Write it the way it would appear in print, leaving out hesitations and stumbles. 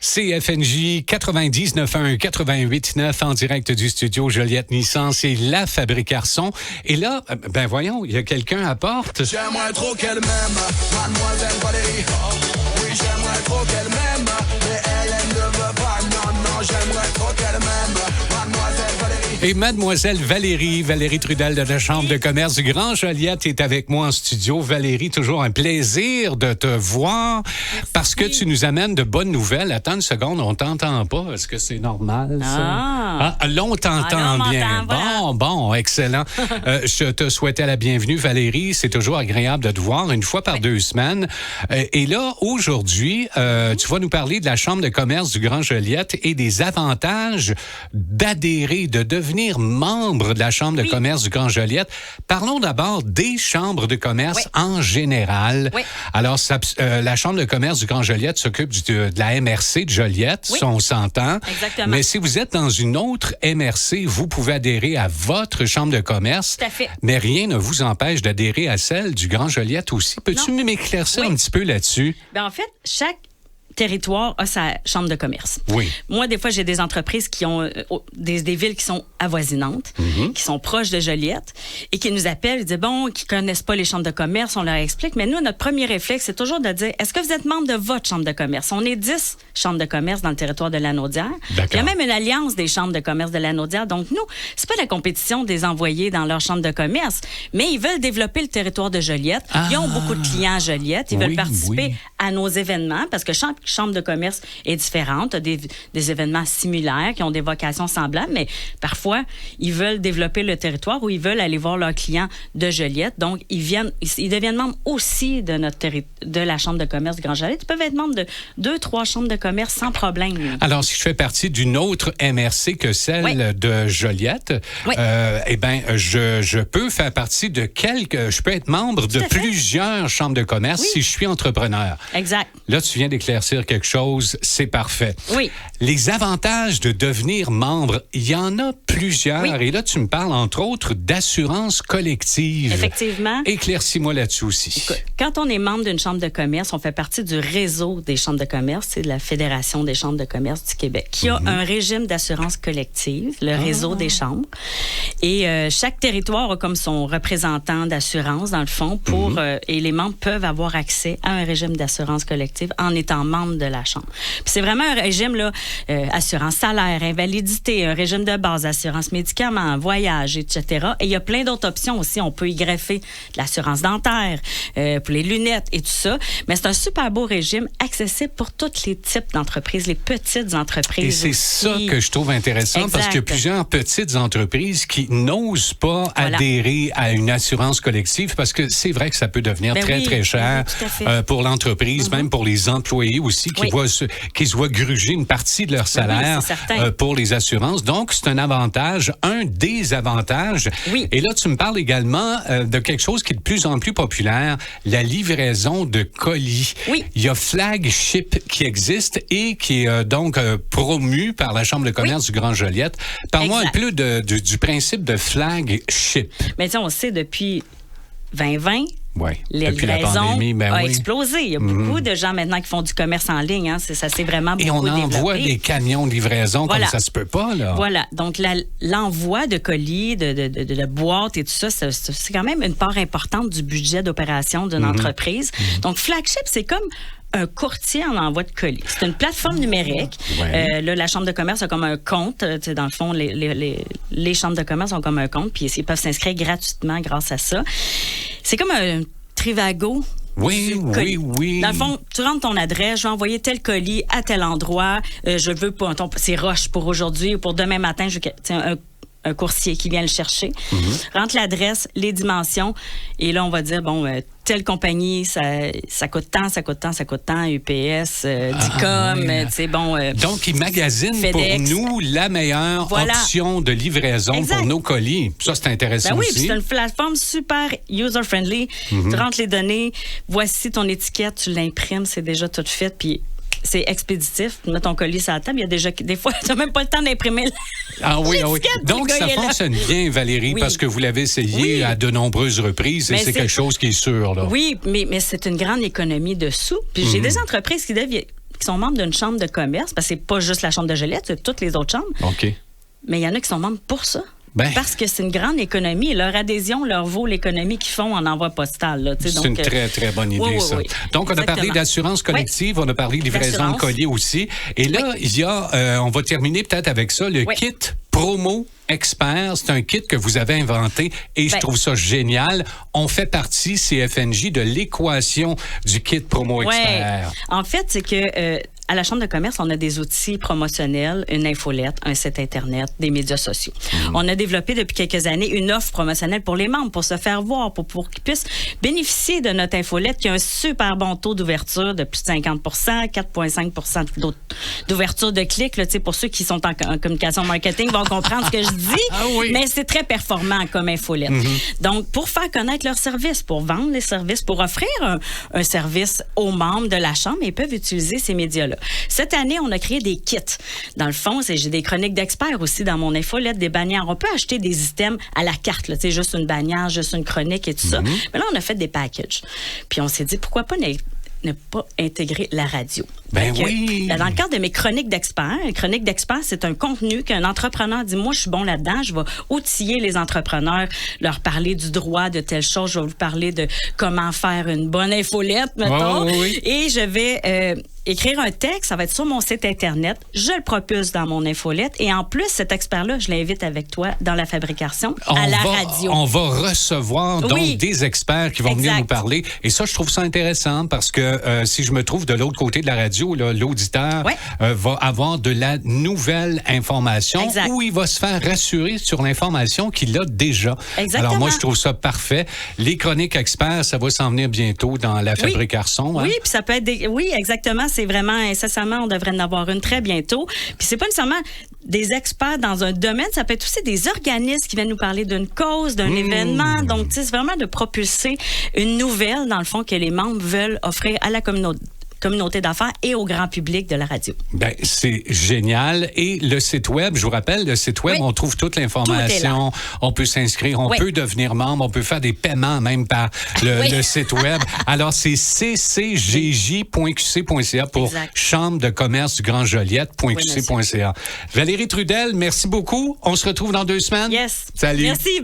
CFNJ 99.1, 88.9 en direct du studio Joliette Nissan, c'est la Fabrique Arson. Et là, ben voyons, il y a quelqu'un à la porte. J'aimerais trop qu'elle m'aime, mademoiselle Valérie. Oui, j'aimerais trop qu'elle m'aime, mais elle ne veut pas. Non, j'aimerais trop qu'elle m'aime, mademoiselle Valérie. Et mademoiselle Valérie Trudel de la Chambre de commerce du Grand Joliette est avec moi en studio. Valérie, toujours un plaisir de te voir. Merci. Parce que tu nous amènes de bonnes nouvelles. Attends une seconde, on t'entend pas. Est-ce que c'est normal, ça? Là, on t'entend bien. Voilà. Bon, excellent. Je te souhaitais la bienvenue, Valérie. C'est toujours agréable de te voir une fois par 2 semaines. Et là, aujourd'hui, tu vas nous parler de la Chambre de commerce du Grand Joliette et des avantages d'adhérer, de devenir membre de la Chambre de commerce du Grand Joliette. Parlons d'abord des chambres de commerce en général. Oui. Alors, la Chambre de commerce du Grand Joliette s'occupe de la MRC de Joliette, ça, on s'entend. Exactement. Mais si vous êtes dans une autre MRC, vous pouvez adhérer à votre Chambre de commerce. Tout à fait. Mais rien ne vous empêche d'adhérer à celle du Grand Joliette aussi. Peux-tu m'éclaircir un petit peu là-dessus? Ben, en fait, chaque territoire a sa chambre de commerce. Oui. Moi, des fois, j'ai des entreprises qui ont des villes qui sont avoisinantes, qui sont proches de Joliette et qui nous appellent et disent, qui connaissent pas les chambres de commerce, on leur explique. Mais nous, notre premier réflexe, c'est toujours de dire, est-ce que vous êtes membre de votre chambre de commerce? On est 10 chambres de commerce dans le territoire de Lanaudière. Il y a même une alliance des chambres de commerce de Lanaudière. Donc, nous, c'est pas la compétition des envoyés dans leur chambre de commerce, mais ils veulent développer le territoire de Joliette. Ils ont beaucoup de clients à Joliette. Ils veulent participer à nos événements parce que chaque chambre de commerce est différente, des événements similaires qui ont des vocations semblables, mais parfois, ils veulent développer le territoire ou ils veulent aller voir leurs clients de Joliette. Donc, ils deviennent membres aussi de la Chambre de commerce du Grand Joliette. Ils peuvent être membres de 2-3 chambres de commerce sans problème. Alors, si je fais partie d'une autre MRC que celle de Joliette, je peux faire partie de je peux être membre de plusieurs chambres de commerce si je suis entrepreneur. Exact. Là, tu viens d'éclaircir quelque chose, c'est parfait. Oui. Les avantages de devenir membre, il y en a plusieurs. Oui. Et là, tu me parles, entre autres, d'assurance collective. Effectivement. Éclaircis-moi là-dessus aussi. Écoute, quand on est membre d'une chambre de commerce, on fait partie du réseau des chambres de commerce, c'est de la Fédération des chambres de commerce du Québec, qui a un régime d'assurance collective, le réseau des chambres. Et chaque territoire a comme son représentant d'assurance, dans le fond, et les membres peuvent avoir accès à un régime d'assurance collective en étant membre de la Chambre. Puis c'est vraiment un régime, là, assurance salaire, invalidité, un régime de base, assurance médicaments, voyage, etc. Et il y a plein d'autres options aussi. On peut y greffer de l'assurance dentaire, pour les lunettes et tout ça. Mais c'est un super beau régime accessible pour tous les types d'entreprises, les petites entreprises. Et c'est aussi. ça que je trouve intéressant parce qu'il y a plusieurs petites entreprises qui n'osent pas adhérer à une assurance collective parce que c'est vrai que ça peut devenir très cher pour l'entreprise, même pour les employés aussi qui se voient gruger une partie de leur salaire pour les assurances. Donc, c'est un avantage, un des avantages. Oui. Et là, tu me parles également de quelque chose qui est de plus en plus populaire, la livraison de colis. Oui. Il y a Flagship qui existe et qui est donc promu par la Chambre de commerce du Grand Joliette. Parle-moi un peu du principe de Flagship. Mais tu sais, on sait depuis 2020, la pandémie, a explosé. Il y a beaucoup de gens maintenant qui font du commerce en ligne. Hein. Ça s'est vraiment beaucoup développé. Et on envoie des camions de livraison comme ça se peut pas, là. Voilà. Donc, l'envoi de colis, de boîtes et tout ça, c'est quand même une part importante du budget d'opération d'une entreprise. Donc, Flagship, c'est comme un courtier en envoi de colis. C'est une plateforme numérique. Là, la Chambre de commerce a comme un compte. Dans le fond, les chambres de commerce ont comme un compte, puis ils peuvent s'inscrire gratuitement grâce à ça. C'est comme un Trivago. Oui. Dans le fond, tu rentres ton adresse, je vais envoyer tel colis à tel endroit, je veux pas, c'est rush pour aujourd'hui ou pour demain matin, un coursier qui vient le chercher, rentre l'adresse, les dimensions, et là, on va dire, telle compagnie, ça coûte tant, UPS, DICOM, Donc, ils magasinent FedEx, pour nous la meilleure option de livraison pour nos colis. Ça, c'est intéressant aussi. Oui, c'est une plateforme super user-friendly. Tu rentres les données, voici ton étiquette, tu l'imprimes, c'est déjà tout fait, puis c'est expéditif. Tu mets ton colis sur la table. Il y a déjà des fois, tu n'as même pas le temps d'imprimer. Donc, ça fonctionne bien, Valérie, parce que vous l'avez essayé à de nombreuses reprises et c'est quelque chose qui est sûr. Là. Oui, mais c'est une grande économie de sous. Puis j'ai des entreprises qui qui sont membres d'une chambre de commerce, parce que c'est pas juste la chambre de Joliette, c'est toutes les autres chambres. OK. Mais il y en a qui sont membres pour ça. Parce que c'est une grande économie. Leur adhésion leur vaut l'économie qu'ils font en envoi postal. Là, c'est une très, très bonne idée, ça. Oui. Donc, on a parlé d'assurance collective, on a parlé de livraison de colis aussi. Et là, il y a, on va terminer peut-être avec ça, le kit Promo Expert. C'est un kit que vous avez inventé et je trouve ça génial. On fait partie, CFNJ, de l'équation du kit Promo Expert. En fait, c'est que... à la Chambre de commerce, on a des outils promotionnels, une infolette, un site Internet, des médias sociaux. On a développé depuis quelques années une offre promotionnelle pour les membres, pour se faire voir, pour qu'ils puissent bénéficier de notre infolette qui a un super bon taux d'ouverture de plus de 50 4,5 d'ouverture de clics. Là, pour ceux qui sont en communication marketing vont comprendre ce que je dis, mais c'est très performant comme infolette. Donc, pour faire connaître leurs services, pour vendre les services, pour offrir un service aux membres de la Chambre, ils peuvent utiliser ces médias-là. Cette année, on a créé des kits. Dans le fond, j'ai des chroniques d'experts aussi dans mon infolette, des bannières. On peut acheter des items à la carte, là, juste une bannière, juste une chronique et tout ça. Mais là, on a fait des packages. Puis on s'est dit, pourquoi pas ne pas intégrer la radio. Oui! Dans le cadre de mes chroniques d'experts, c'est un contenu qu'un entrepreneur dit, moi, je suis bon là-dedans, je vais outiller les entrepreneurs, leur parler du droit de telle chose, je vais vous parler de comment faire une bonne infolette, mettons. Et je vais écrire un texte, ça va être sur mon site Internet, je le propulse dans mon infolette et en plus, cet expert-là, je l'invite avec toi dans la fabrication à la radio. On va recevoir donc des experts qui vont venir nous parler et ça, je trouve ça intéressant parce que si je me trouve de l'autre côté de la radio, l'auditeur va avoir de la nouvelle information où il va se faire rassurer sur l'information qu'il a déjà. Alors moi, je trouve ça parfait. Les chroniques experts, ça va s'en venir bientôt dans la fabrication. Oui, puis ça peut être oui, exactement. C'est vraiment, incessamment, on devrait en avoir une très bientôt. Puis c'est pas nécessairement des experts dans un domaine, ça peut être aussi des organismes qui viennent nous parler d'une cause, d'un événement. Donc, c'est vraiment de propulser une nouvelle, dans le fond, que les membres veulent offrir à la communauté d'affaires et au grand public de la radio. Bien, c'est génial. Et le site web, je vous rappelle, le site web, on trouve toute l'information. On peut s'inscrire, on peut devenir membre, on peut faire des paiements même par le site web. Alors, c'est ccgj.qc.ca pour Chambre de commerce du Grand Joliette.qc.ca. Valérie Trudel, merci beaucoup. On se retrouve dans 2 semaines. Yes. Salut. Merci.